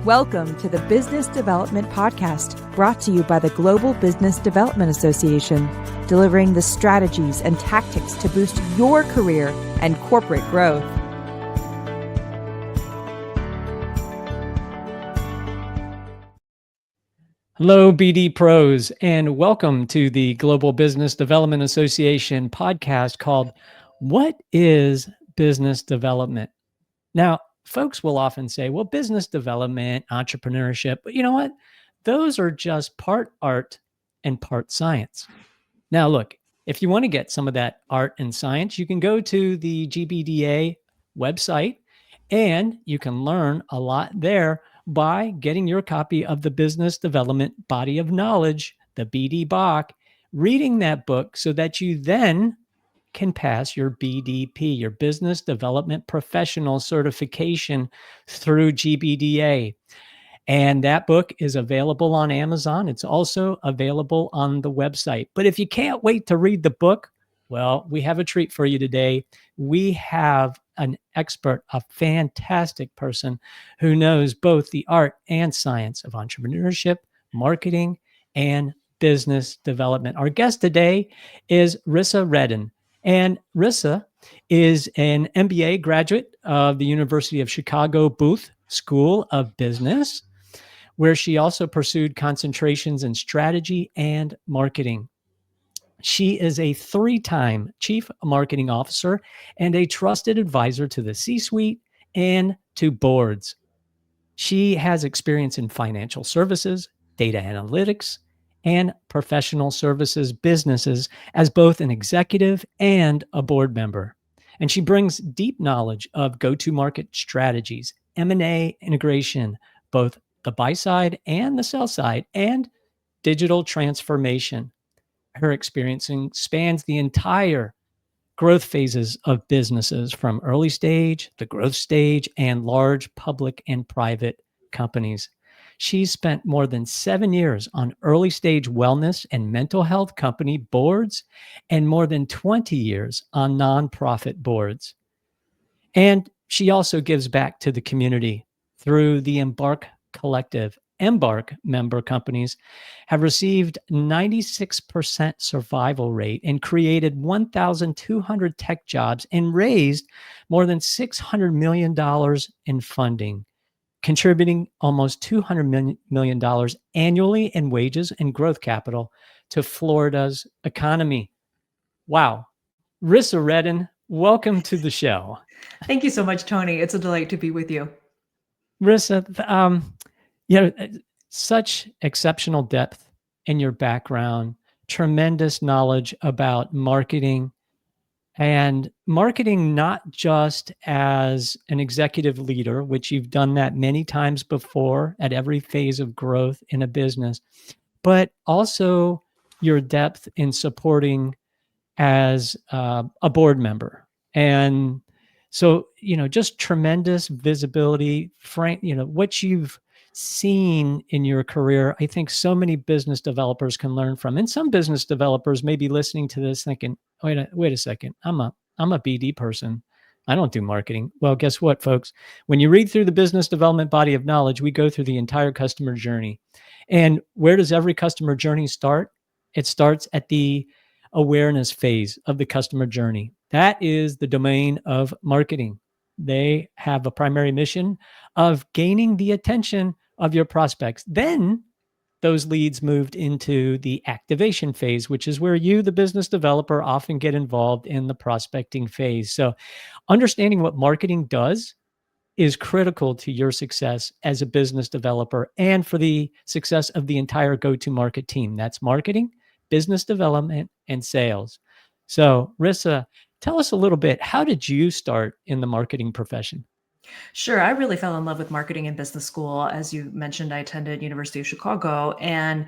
Welcome to the Business Development Podcast, brought to you by the Global Business Development Association, delivering the strategies and tactics to boost your career and corporate growth. Hello, BD pros, and welcome to the Global Business Development Association podcast called What is Business Development? Now, folks will often say, well, business development, entrepreneurship, but you know what? Those are just part art and part science. Now, look, if you want to get some of that art and science, you can go to the GBDA website and you can learn a lot there by getting your copy of the Business Development Body of Knowledge, the BD BOK, reading that book so that you then can pass your BDP, your Business Development Professional certification through GBDA. And that book is available on Amazon. It's also available on the website. But if you can't wait to read the book, well, we have a treat for you today. We have an expert, a fantastic person who knows both the art and science of entrepreneurship, marketing, and business development. Our guest today is Rissa Redden. And Rissa is an MBA graduate of the University of Chicago Booth School of Business, where she also pursued concentrations in strategy and marketing. She is a 3-time chief marketing officer and a trusted advisor to the C-suite and to boards. She has experience in financial services, data analytics, and professional services businesses as both an executive and a board member. And she brings deep knowledge of go-to-market strategies, M&A integration, both the buy side and the sell side, and digital transformation. Her experience spans the entire growth phases of businesses, from early stage, the growth stage, and large public and private companies. She's spent more than 7 years on early stage wellness and mental health company boards and more than 20 years on nonprofit boards. And she also gives back to the community through the Embark Collective. Embark member companies have received 96% survival rate and created 1,200 tech jobs and raised more than $600 million in funding, contributing almost $200 million annually in wages and growth capital to Florida's economy. Wow. Rissa Redden, welcome to the show. Thank you so much, Tony. It's a delight to be with you. Rissa, such exceptional depth in your background, tremendous knowledge about marketing, and marketing not just as an executive leader, which you've done that many times before at every phase of growth in a business, but also your depth in supporting as a board member. And so, just tremendous visibility, what you've seen in your career, I think so many business developers can learn from. And some business developers may be listening to this thinking, wait a second, I'm a BD person. I don't do marketing. Well, guess what, folks? When you read through the business development body of knowledge, we go through the entire customer journey. And where does every customer journey start? It starts at the awareness phase of the customer journey. That is the domain of marketing. They have a primary mission of gaining the attention of your prospects. Then those leads moved into the activation phase, which is where you, the business developer, often get involved in the prospecting phase. So understanding what marketing does is critical to your success as a business developer and for the success of the entire go-to-market team. That's marketing, business development, and sales. So Rissa, tell us a little bit, how did you start in the marketing profession? Sure. I really fell in love with marketing in business school. As you mentioned, I attended University of Chicago, and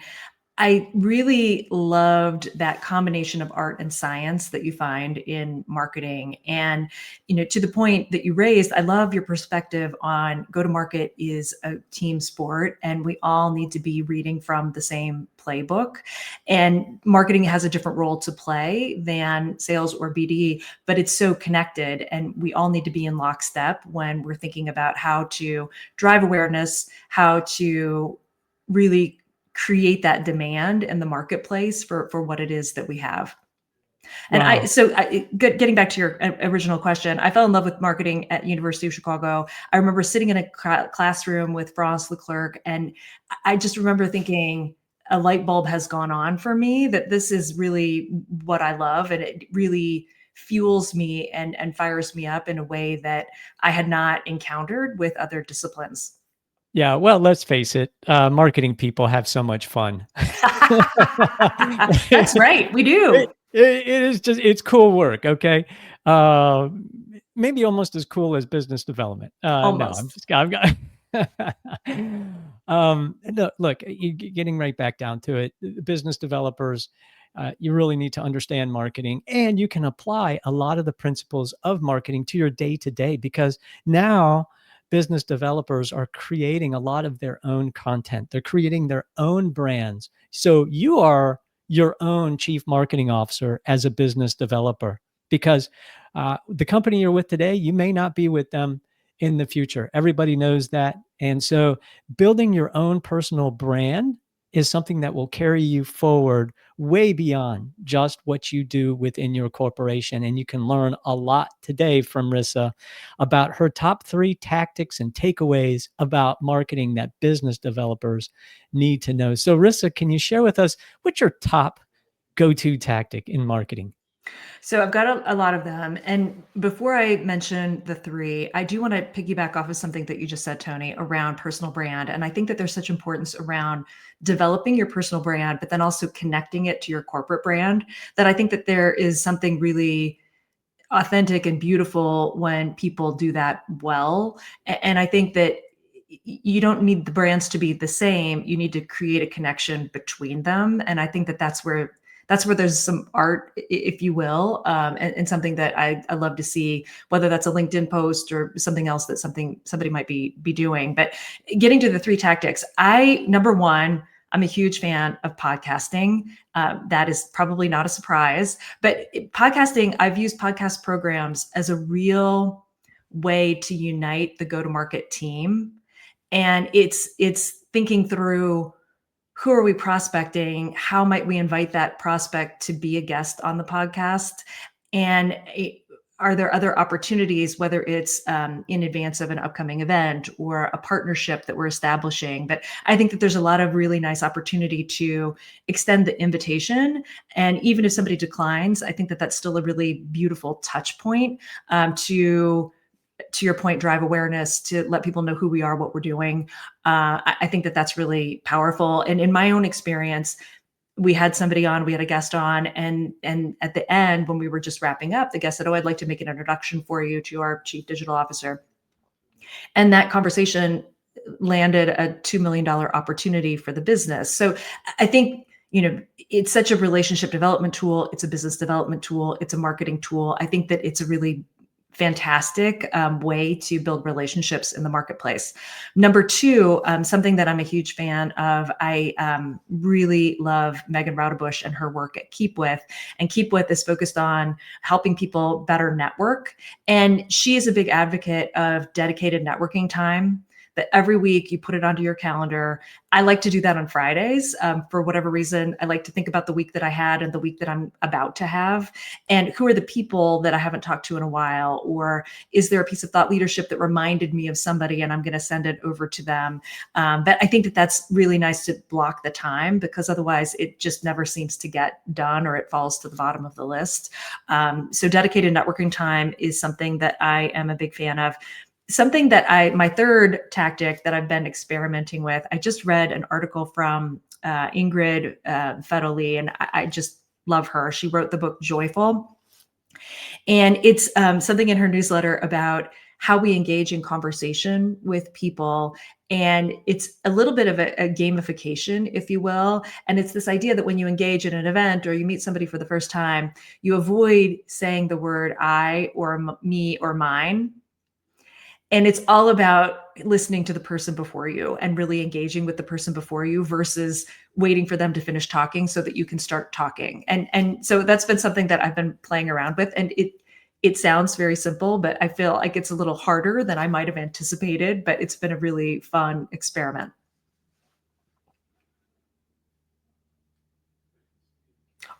I really loved that combination of art and science that you find in marketing. And, to the point that you raised, I love your perspective on go-to-market is a team sport, and we all need to be reading from the same playbook. And marketing has a different role to play than sales or BD, but it's so connected, and we all need to be in lockstep when we're thinking about how to drive awareness, how to really create that demand in the marketplace for what it is that we have. And Wow. getting back to your original question, I fell in love with marketing at University of Chicago. I remember sitting in a classroom with Franz Leclerc, and I just remember thinking a light bulb has gone on for me, that this is really what I love, and it really fuels me and fires me up in a way that I had not encountered with other disciplines. Yeah, well, let's face it, marketing people have so much fun. That's right, we It do. it is just it's cool work, okay? Uh, Maybe almost as cool as business development. No, I'm Almost. just I've got no, look, getting right back down to it, business developers, you really need to understand marketing, and you can apply a lot of the principles of marketing to your day-to-day, because now business developers are creating a lot of their own content. They're creating their own brands. So you are your own chief marketing officer as a business developer, because the company you're with today, you may not be with them in the future. Everybody knows that. And so building your own personal brand is something that will carry you forward way beyond just what you do within your corporation. And you can learn a lot today from Rissa about her top 3 tactics and takeaways about marketing that business developers need to know. So Rissa, can you share with us what's your top go-to tactic in marketing? So I've got a lot of them. And before I mention the three, I do want to piggyback off of something that you just said, Tony, around personal brand. And I think that there's such importance around developing your personal brand, but then also connecting it to your corporate brand, that I think that there is something really authentic and beautiful when people do that well. And I think that you don't need the brands to be the same. You need to create a connection between them. And I think that that's where there's some art, if you will, and something that I love to see, whether that's a LinkedIn post or something else that somebody might be doing. But getting to the three tactics, number one, I'm a huge fan of podcasting. That is probably not a surprise, but podcasting, I've used podcast programs as a real way to unite the go-to-market team. And it's thinking through, who are we prospecting? How might we invite that prospect to be a guest on the podcast? And are there other opportunities, whether it's in advance of an upcoming event or a partnership that we're establishing? But I think that there's a lot of really nice opportunity to extend the invitation. And even if somebody declines, I think that that's still a really beautiful touch point to your point, drive awareness, to let people know who we are, what we're doing. I think that that's really powerful. And in my own experience, we had a guest on, and at the end, when we were just wrapping up, the guest said, "Oh, I'd like to make an introduction for you to our chief digital officer." And that conversation landed a $2 million opportunity for the business. So I think, it's such a relationship development tool. It's a business development tool. It's a marketing tool. I think that it's a really fantastic way to build relationships in the marketplace. Number two, something that I'm a huge fan of, I really love Megan Raudebush and her work at Keep With. And Keep With is focused on helping people better network. And she is a big advocate of dedicated networking time, that every week you put it onto your calendar. I like to do that on Fridays. For whatever reason, I like to think about the week that I had and the week that I'm about to have, and who are the people that I haven't talked to in a while, or is there a piece of thought leadership that reminded me of somebody and I'm going to send it over to them. But I think that that's really nice to block the time, because otherwise it just never seems to get done, or it falls to the bottom of the list. So dedicated networking time is something that I am a big fan of. Something that my third tactic that I've been experimenting with, I just read an article from Ingrid Fetell LeeDescription, and I just love her. She wrote the book Joyful. And it's something in her newsletter about how we engage in conversation with people. And it's a little bit of a gamification, if you will. And it's this idea that when you engage in an event or you meet somebody for the first time, you avoid saying the word I or me or mine. And it's all about listening to the person before you and really engaging with the person before you versus waiting for them to finish talking so that you can start talking. And so that's been something that I've been playing around with. And it sounds very simple, but I feel like it's a little harder than I might have anticipated, but it's been a really fun experiment.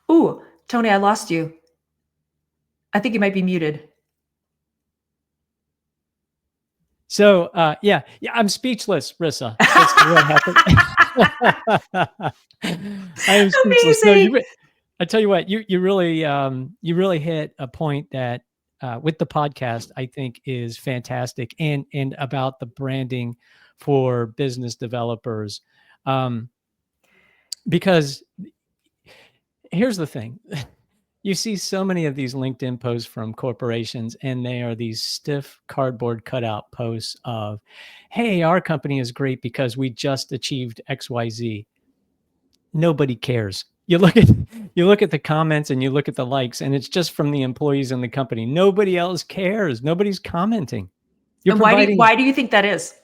Ooh, Tony, I lost you. I think you might be muted. So yeah, I'm speechless, Rissa. That's what happened. I am speechless. Amazing. No, I tell you what, you really hit a point that with the podcast I think is fantastic, and about the branding for business developers, because here's the thing. You see so many of these LinkedIn posts from corporations, and they are these stiff cardboard cutout posts of, hey, our company is great because we just achieved XYZ. Nobody cares. You look at the comments and you look at the likes, and it's just from the employees in the company. Nobody else cares. Nobody's commenting. And why do you think that is?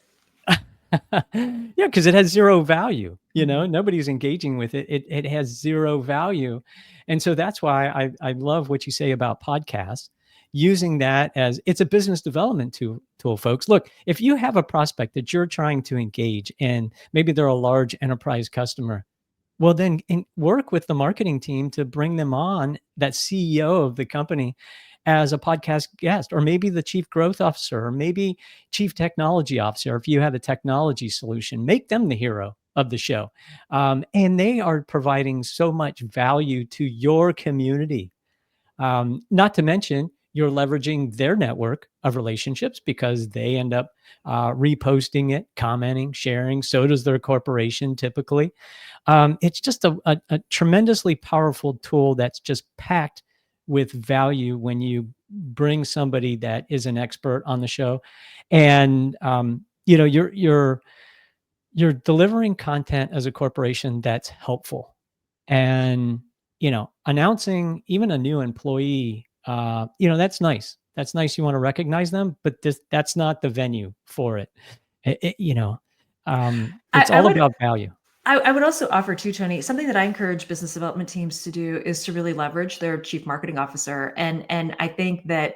Yeah, because it has zero value. Nobody's engaging with it. It has zero value. And so that's why I love what you say about podcasts, using that as it's a business development tool, folks. Look, if you have a prospect that you're trying to engage and maybe they're a large enterprise customer, well, then work with the marketing team to bring them on, that CEO of the company, as a podcast guest, or maybe the chief growth officer, or maybe chief technology officer. If you have a technology solution, make them the hero of the show. And they are providing so much value to your community. Not to mention, you're leveraging their network of relationships because they end up reposting it, commenting, sharing. So does their corporation typically. It's just a tremendously powerful tool that's just packed with value when you bring somebody that is an expert on the show. And you're delivering content as a corporation that's helpful. And announcing even a new employee, that's nice. That's nice. You want to recognize them, but that's not the venue for it. It's all about value. I would also offer too, Tony, something that I encourage business development teams to do is to really leverage their chief marketing officer. And I think that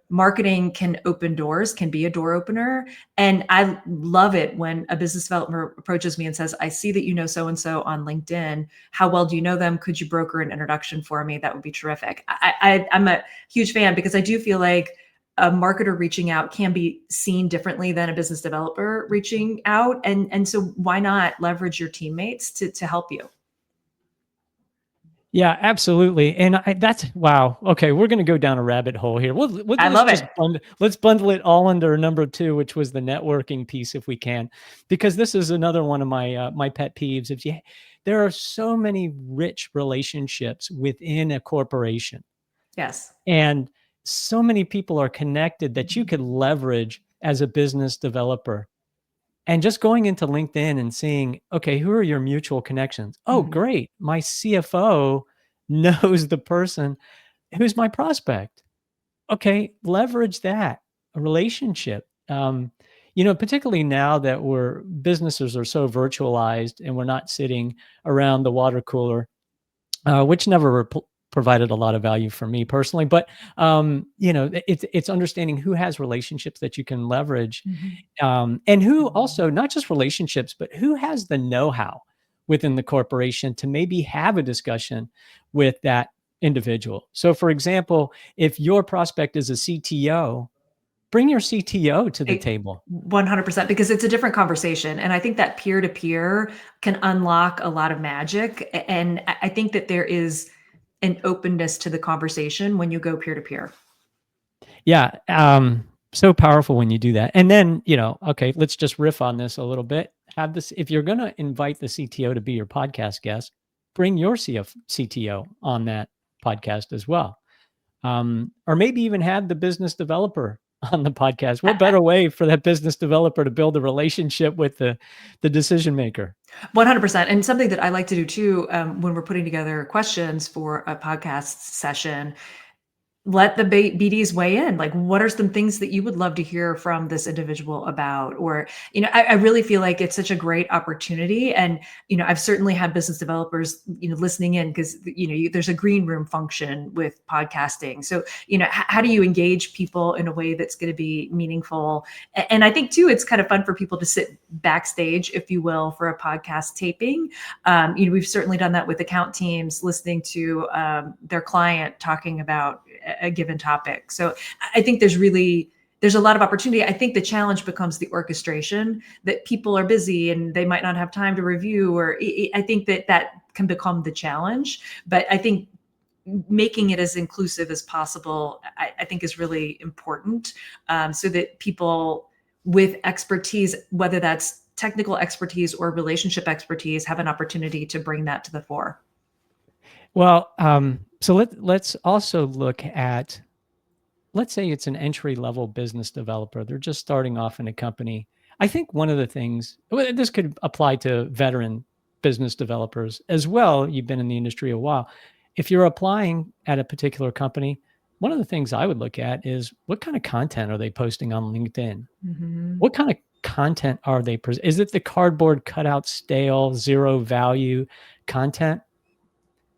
marketing can open doors, can be a door opener. And I love it when a business developer approaches me and says, I see that you know so-and-so on LinkedIn. How well do you know them? Could you broker an introduction for me? That would be terrific. I'm a huge fan because I do feel like a marketer reaching out can be seen differently than a business developer reaching out. And so why not leverage your teammates to help you? Yeah, absolutely. And that's wow. Okay, we're going to go down a rabbit hole here. I love it. Let's bundle it all under number 2, which was the networking piece, if we can, because this is another one of my my pet peeves. There are so many rich relationships within a corporation. Yes. And so many people are connected that you could leverage as a business developer. And just going into LinkedIn and seeing, okay, who are your mutual connections? Oh, great. My CFO knows the person who's my prospect. Okay, leverage that relationship. Particularly now that businesses are so virtualized and we're not sitting around the water cooler, which never provided a lot of value for me personally, but it's understanding who has relationships that you can leverage, and who also, not just relationships, but who has the know-how within the corporation to maybe have a discussion with that individual. So for example, if your prospect is a CTO, bring your CTO to the table. 100%, because it's a different conversation. And I think that peer-to-peer can unlock a lot of magic. And I think that there is an openness to the conversation when you go peer-to-peer. Yeah. So powerful when you do that. And then, okay, let's just riff on this a little bit. If you're going to invite the CTO to be your podcast guest, bring your CTO on that podcast as well. Or maybe even have the business developer on the podcast. What better way for that business developer to build a relationship with the decision maker? 100%. And something that I like to do too, when we're putting together questions for a podcast session, let the BDs weigh in. Like, what are some things that you would love to hear from this individual about? Or, I really feel like it's such a great opportunity. And, I've certainly had business developers, listening in because, there's a green room function with podcasting. So, how do you engage people in a way that's going to be meaningful? And I think too, it's kind of fun for people to sit backstage, if you will, for a podcast taping. We've certainly done that with account teams listening to their client talking about a given topic. So I think there's a lot of opportunity. I think the challenge becomes the orchestration, that people are busy and they might not have time to review, or I think that can become the challenge. But I think making it as inclusive as possible, I think is really important, so that people with expertise, whether that's technical expertise or relationship expertise, have an opportunity to bring that to the fore. Well, so let's also look at, let's say it's an entry-level business developer. They're just starting off in a company. I think one of the things, this could apply to veteran business developers as well. You've been in the industry a while. If you're applying at a particular company, one of the things I would look at is what kind of content are they posting on LinkedIn? Mm-hmm. What kind of content are they is it the cardboard cutout, stale, zero value content?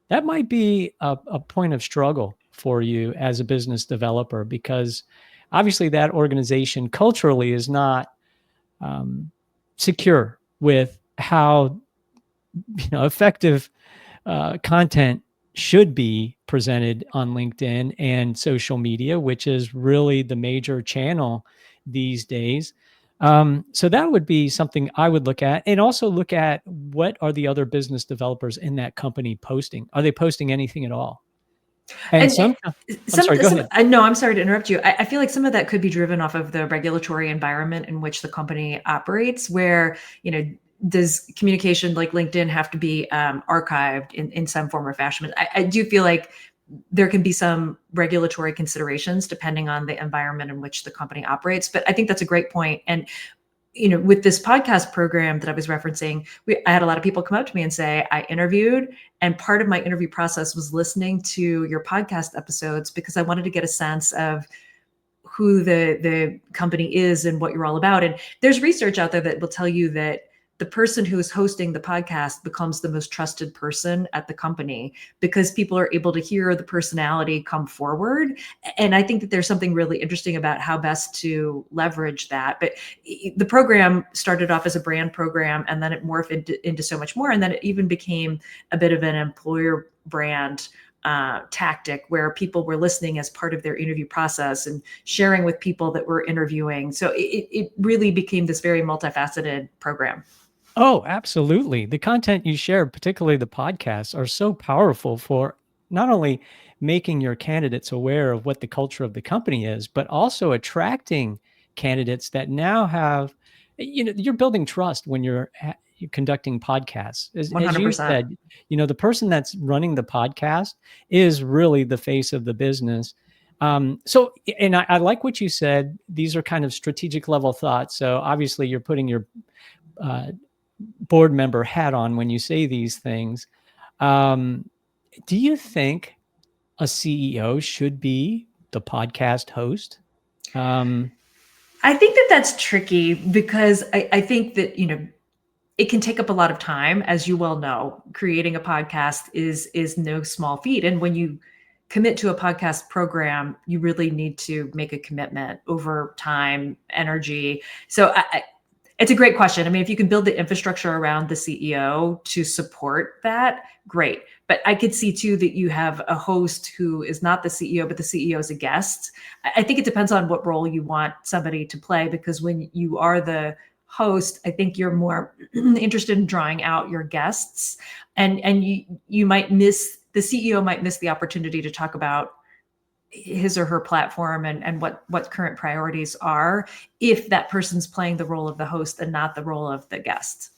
That might be a point of struggle for you as a business developer, because obviously that organization culturally is not secure with how effective content should be presented on LinkedIn and social media, which is really the major channel these days. So that would be something I would look at, and also look at what are the other business developers in that company posting. Are they posting anything at all? And go ahead. No, I'm sorry to interrupt you. I feel like some of that could be driven off of the regulatory environment in which the company operates, where, does communication like LinkedIn have to be archived in some form or fashion? I do feel like there can be some regulatory considerations depending on the environment in which the company operates. But I think that's a great point. And, with this podcast program that I was referencing, I had a lot of people come up to me and say, I interviewed, and part of my interview process was listening to your podcast episodes because I wanted to get a sense of who the company is and what you're all about. And there's research out there that will tell you that the person who is hosting the podcast becomes the most trusted person at the company because people are able to hear the personality come forward. And I think that there's something really interesting about how best to leverage that. But the program started off as a brand program, and then it morphed into so much more. And then it even became a bit of an employer brand tactic, where people were listening as part of their interview process and sharing with people that were interviewing. So it really became this very multifaceted program. Oh, absolutely. The content you share, particularly the podcasts, are so powerful for not only making your candidates aware of what the culture of the company is, but also attracting candidates that now have, you're building trust when you're conducting podcasts. As you 100%. said, the person that's running the podcast is really the face of the business. So, and I like what you said. These are kind of strategic level thoughts. So obviously you're putting your board member hat on when you say these things. Do you think a CEO should be the podcast host? I think that that's tricky because I think that, it can take up a lot of time. As you well know, creating a podcast is no small feat. And when you commit to a podcast program, you really need to make a commitment over time, energy. So it's a great question. I mean, if you can build the infrastructure around the CEO to support that, great. But I could see too that you have a host who is not the CEO, but the CEO is a guest. I think it depends on what role you want somebody to play, because when you are the host, I think you're more interested in drawing out your guests, and you might miss, the CEO might miss the opportunity to talk about his or her platform and what current priorities are if that person's playing the role of the host and not the role of the guest.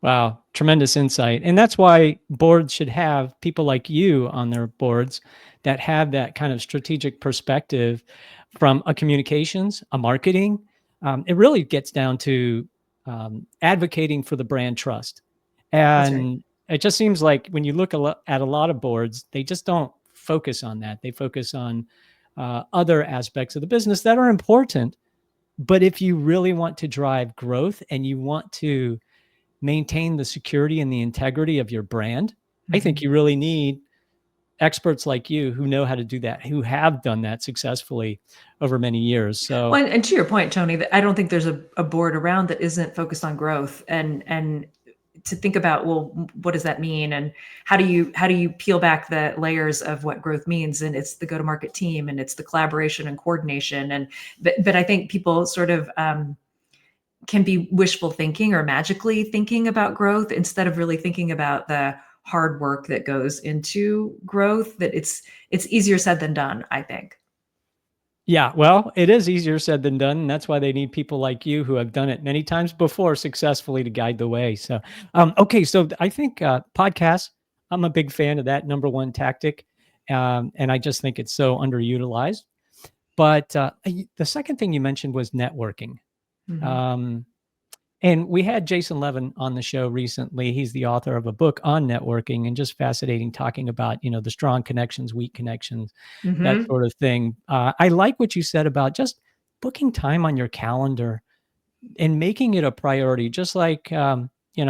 Wow, tremendous insight. And that's why boards should have people like you on their boards that have that kind of strategic perspective from a communications, a marketing. It really gets down to advocating for the brand trust. That's right. And it just seems like when you look at a lot of boards, they just don't focus on that. They focus on other aspects of the business that are important. But if you really want to drive growth and you want to maintain the security and the integrity of your brand, I think Mhm. you really need experts like you who know how to do that, who have done that successfully over many years. So, Well, and to your point, Tony, that I don't think there's a board around that isn't focused on growth and to think about, well, what does that mean, and how do you peel back the layers of what growth means? And it's the go-to-market team, and it's the collaboration and coordination, and but I think people sort of can be wishful thinking or magically thinking about growth instead of really thinking about the hard work that goes into growth. That it's easier said than done, I think. yeah, well, it is easier said than done. And that's why they need people like you who have done it many times before successfully to guide the way. So, okay. So I think podcasts, I'm a big fan of that number one tactic. And I just think it's so underutilized. But the second thing you mentioned was networking. Mhm. Um, And we had Jason Levin on the show recently. He's the author of a book on networking and just fascinating talking about, the strong connections, weak connections, that Mhm. sort of thing. I like what you said about just booking time on your calendar and making it a priority, just like,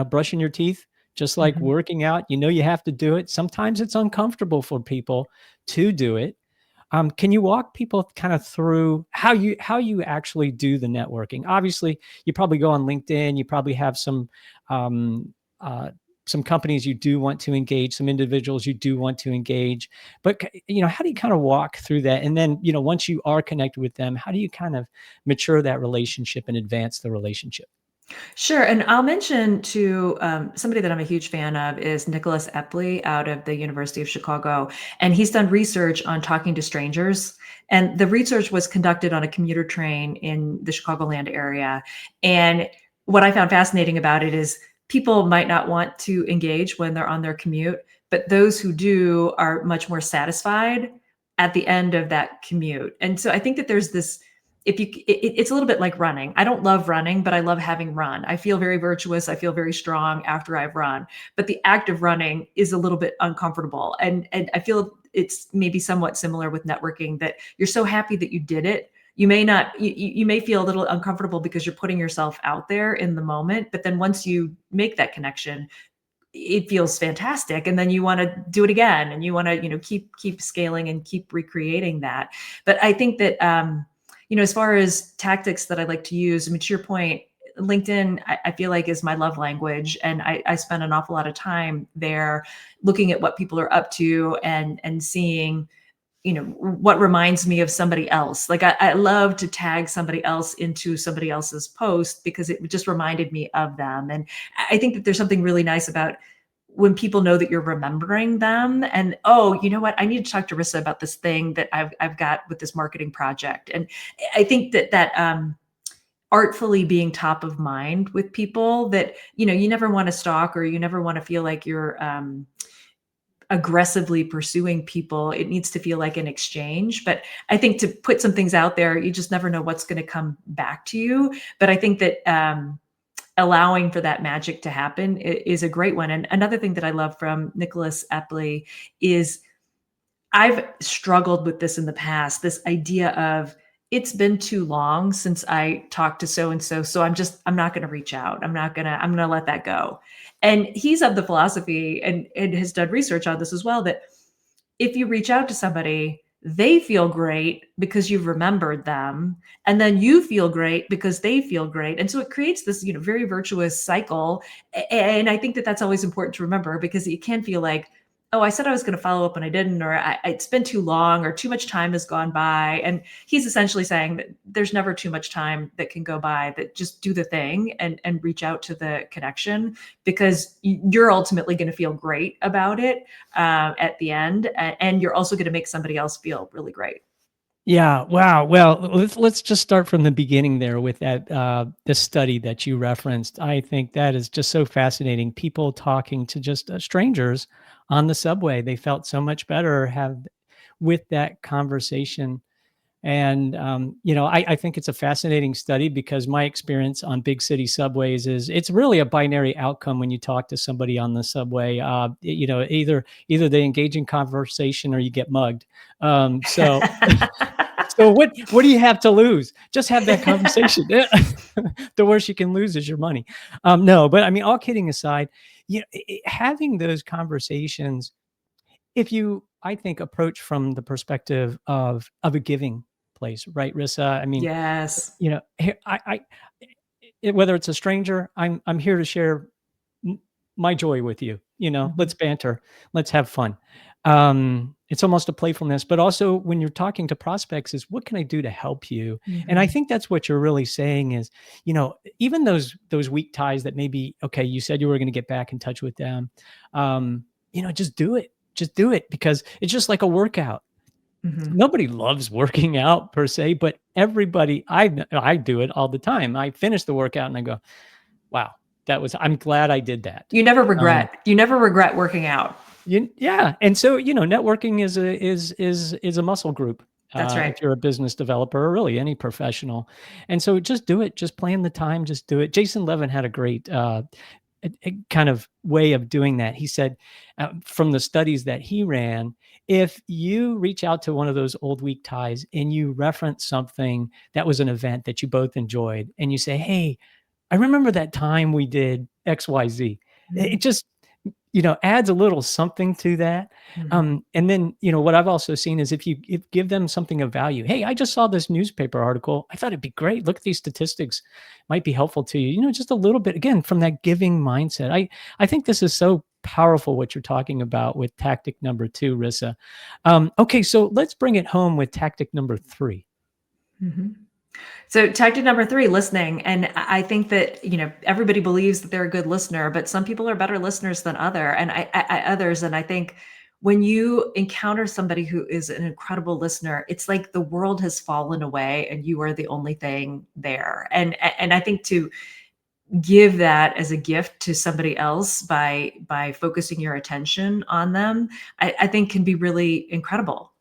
brushing your teeth, just like Mhm. working out. You have to do it. Sometimes it's uncomfortable for people to do it. Can you walk people kind of through how you actually do the networking? Obviously, you probably go on LinkedIn. You probably have um, some companies you do want to engage, some individuals you do want to engage. But how do you kind of walk through that? And then once you are connected with them, how do you kind of mature that relationship and advance the relationship? Sure. And I'll mention to somebody that I'm a huge fan of is Nicholas Epley out of the University of Chicago. And he's done research on talking to strangers. And the research was conducted on a commuter train in the Chicagoland area. And what I found fascinating about it is people might not want to engage when they're on their commute, but those who do are much more satisfied at the end of that commute. And so I think that there's this, if you it's a little bit like running. I don't love running, but I love having run. I feel very virtuous, I feel very strong after I've run, but the act of running is a little bit uncomfortable, and I feel it's maybe somewhat similar with networking, that you're so happy that you did it. You may not, you may feel a little uncomfortable because you're putting yourself out there in the moment, but then once you make that connection, it feels fantastic, and then you want to do it again, and you want to keep scaling and keep recreating that. But I think that as far as tactics that I like to use, I mean, to your point, LinkedIn, I feel like is my love language, and I spend an awful lot of time there looking at what people are up to, and seeing what reminds me of somebody else. Like I love to tag somebody else into somebody else's post because it just reminded me of them. And I think that there's something really nice about when people know that you're remembering them, and, oh, you know what, I need to talk to Rissa about this thing that I've got with this marketing project. And I think that artfully being top of mind with people, that you never want to stalk, or you never want to feel like you're aggressively pursuing people. It needs to feel like an exchange. But I think to put some things out there, you just never know what's going to come back to you. But I think that allowing for that magic to happen is a great one. And another thing that I love from Nicholas Epley is, I've struggled with this in the past, this idea of, it's been too long since I talked to so and so, so I'm not going to reach out. I'm going to let that go. And he's of the philosophy, and has done research on this as well, that if you reach out to somebody, they feel great because you've remembered them, and then you feel great because they feel great. And so it creates this, very virtuous cycle. And I think that that's always important to remember, because it can feel like, oh, I said I was going to follow up and I didn't, or it's been too long, or too much time has gone by. And he's essentially saying that there's never too much time that can go by, that just do the thing, and reach out to the connection, because you're ultimately going to feel great about it at the end, and you're also going to make somebody else feel really great. Yeah. Wow. Well, let's just start from the beginning there with that the study that you referenced. I think that is just so fascinating. People talking to just strangers on the subway. They felt so much better have with that conversation. And I think it's a fascinating study because my experience on big city subways is it's really a binary outcome when you talk to somebody on the subway. Either they engage in conversation or you get mugged. So so what do you have to lose? Just have that conversation. The worst you can lose is your money. No, but I mean, all kidding aside, having those conversations, if you, I think, approach from the perspective of a giving place, right, Rissa? I mean, Yes. whether it's a stranger, I'm here to share my joy with you. Let's banter, let's have fun. It's almost a playfulness, but also when you're talking to prospects is what can I do to help you? And I think that's what you're really saying is, even those weak ties that maybe, okay, you said you were going to get back in touch with them. Just do it. Just do it because it's just like a workout. Nobody loves working out per se, but everybody, I do it all the time. I finish the workout and I go, wow, I'm glad I did that. You never regret working out. Yeah. And so, networking is a muscle group. That's right. If you're a business developer or really any professional. And so just do it, just plan the time, just do it. Jason Levin had a great, a kind of way of doing that. He said, from the studies that he ran, if you reach out to one of those old weak ties and you reference something that was an event that you both enjoyed and you say, hey, I remember that time we did XYZ. It just, adds a little something to that. And then, what I've also seen is if you give them something of value, hey, I just saw this newspaper article. I thought it'd be great. Look at these statistics, might be helpful to you, just a little bit, again, from that giving mindset. I think this is so powerful what you're talking about with tactic number 2, Rissa. Okay, so let's bring it home with tactic number 3. So tactic number 3, listening. And I think that, everybody believes that they're a good listener, but some people are better listeners than others. And I think when you encounter somebody who is an incredible listener, it's like the world has fallen away and you are the only thing there. And I think to give that as a gift to somebody else by focusing your attention on them, I think can be really incredible.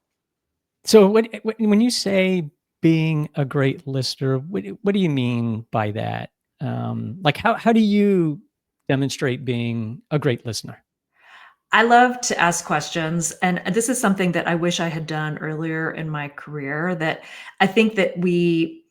So when you say being a great listener, what do you mean by that? Like how do you demonstrate being a great listener? I love to ask questions. And this is something that I wish I had done earlier in my career, that I think that we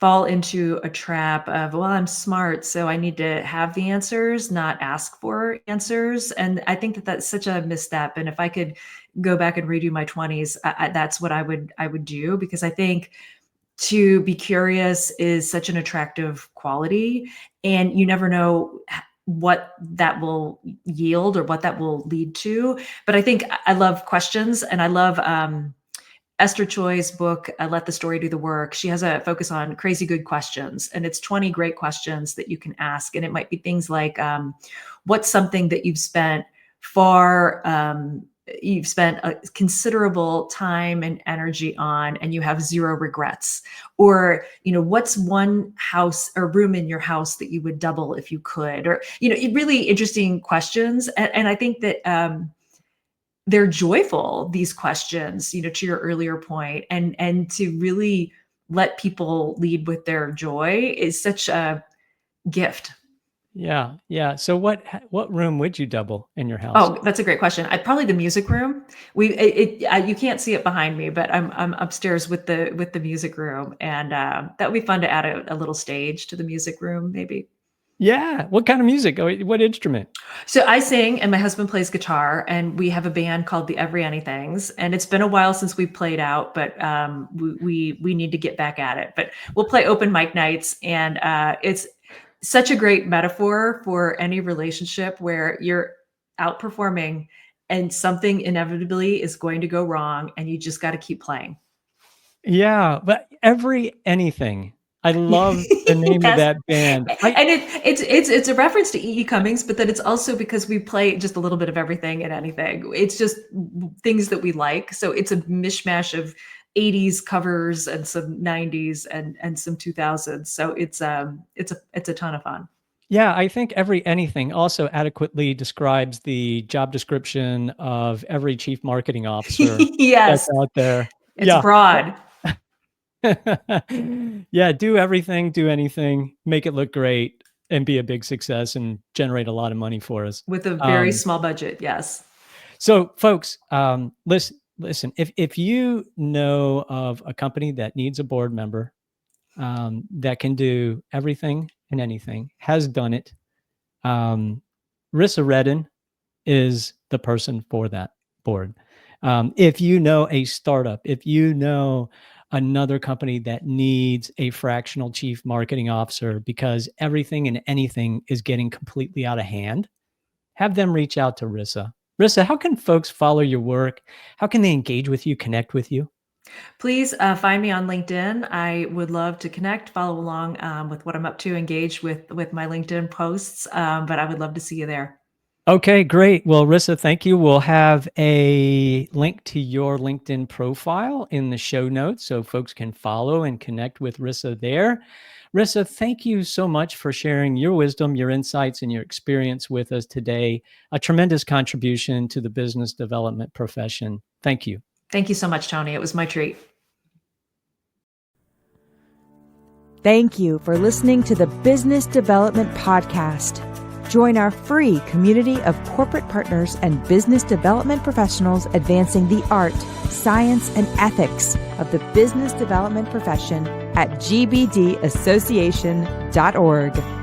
fall into a trap of, well, I'm smart, so I need to have the answers, not ask for answers. And I think that that's such a misstep. And if I could go back and redo my 20s, that's what I would do, because I think to be curious is such an attractive quality, and you never know what that will yield or what that will lead to. But I think I love questions, and I love Esther Choi's book, Let the Story Do the Work. She has a focus on crazy good questions, and it's 20 great questions that you can ask. And it might be things like, what's something that you've spent a considerable time and energy on and you have zero regrets? Or, what's one house or room in your house that you would double if you could? Or, really interesting questions. And I think that they're joyful, these questions, to your earlier point, and to really let people lead with their joy is such a gift. Yeah. Yeah. So what room would you double in your house? Oh, that's a great question. Probably the music room. You can't see it behind me, but I'm upstairs with the music room, and that would be fun to add a little stage to the music room, maybe. Yeah. What kind of music? What instrument? So I sing and my husband plays guitar, and we have a band called the Every Anythings. And it's been a while since we played out, but we need to get back at it. But we'll play open mic nights, and it's such a great metaphor for any relationship where you're outperforming and something inevitably is going to go wrong, and you just got to keep playing. Yeah, but anything. I love the name of that band. And it's a reference to E.E. Cummings, but then it's also because we play just a little bit of everything and anything. It's just things that we like. So it's a mishmash of 80s covers and some 90s and some 2000s. So it's a ton of fun. Yeah, I think anything also adequately describes the job description of every chief marketing officer Yes, that's out there. it's broad. Yeah, do everything, do anything, make it look great, and be a big success and generate a lot of money for us. With a very small budget, yes. So folks, listen, if you know of a company that needs a board member that can do everything and anything, has done it, Rissa Redden is the person for that board. If you know a startup, if you know another company that needs a fractional chief marketing officer because everything and anything is getting completely out of hand, have them reach out to Rissa. Rissa, how can folks follow your work? How can they engage with you, connect with you? Please find me on LinkedIn. I would love to connect, follow along with what I'm up to, engage with my LinkedIn posts, but I would love to see you there. Okay, great. Well, Rissa, thank you. We'll have a link to your LinkedIn profile in the show notes so folks can follow and connect with Rissa there. Rissa, thank you so much for sharing your wisdom, your insights, and your experience with us today. A tremendous contribution to the business development profession. Thank you. Thank you so much, Tony. It was my treat. Thank you for listening to the Business Development Podcast. Join our free community of corporate partners and business development professionals advancing the art, science, and ethics of the business development profession at gbdassociation.org.